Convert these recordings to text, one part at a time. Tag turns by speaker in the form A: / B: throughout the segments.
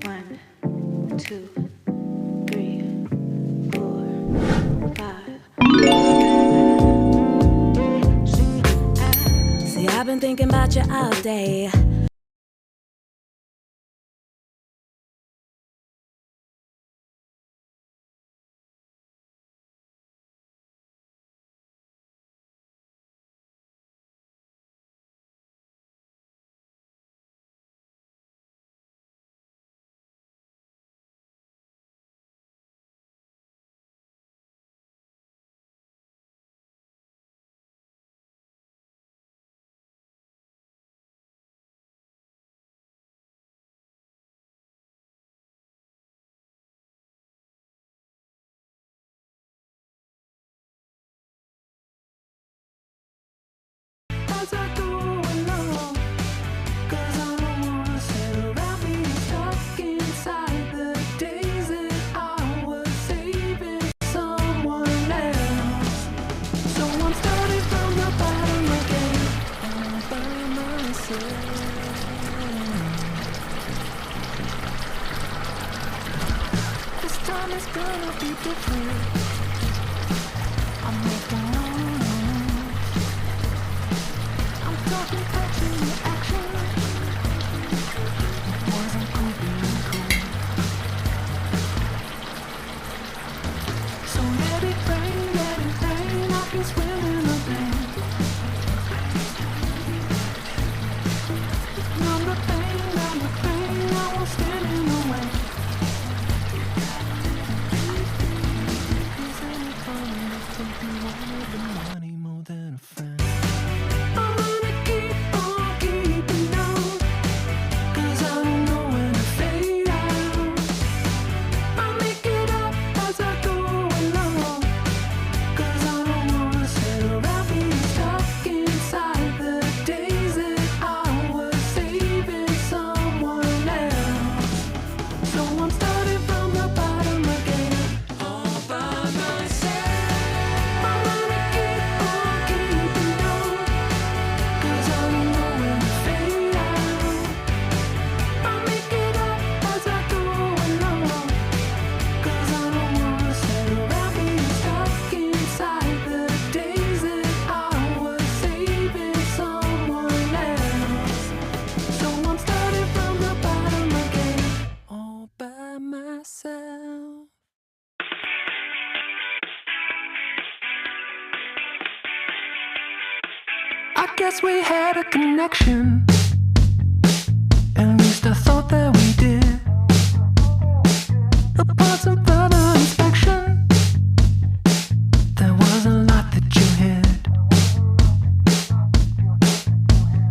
A: 1, 2, 3, 4, 5. See, I've been thinking about you all day. As I go along, 'cause I don't wanna sit around being stuck inside the days that I was saving someone else. So I'm starting from the bottom again, all by myself. This time is gonna be different. I'm making talking touching the action wasn't cool being cool. So let it rain, I can swim in the rain. Numb the pain, I won't stand in the way. Isn't it funny to think you wanted the money more than a friend? I guess we had a connection. At least I thought that we did. Upon some further inspection, there was a lot that you hid.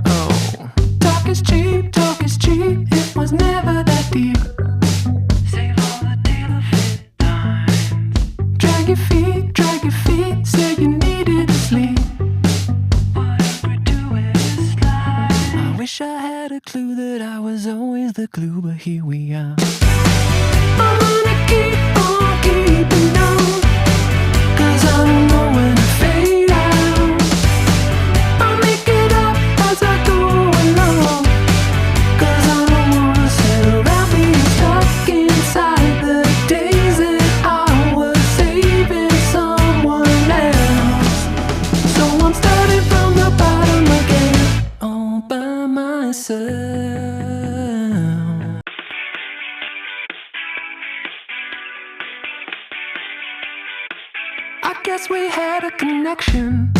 A: Oh, talk is cheap, it was never that deep. Save all the tailor fit times. Drag your feet, say you needed to sleep. Wish I had a clue that I was always the glue, but here we are. I'm gonna keep on keeping on, 'cause I don't know when to fade out. I'll make it up as I go along, 'cause I don't wanna sit around being stuck inside the days that I was saving someone else. So I'm starting from the bottom again, all by myself. I guess we had a connection.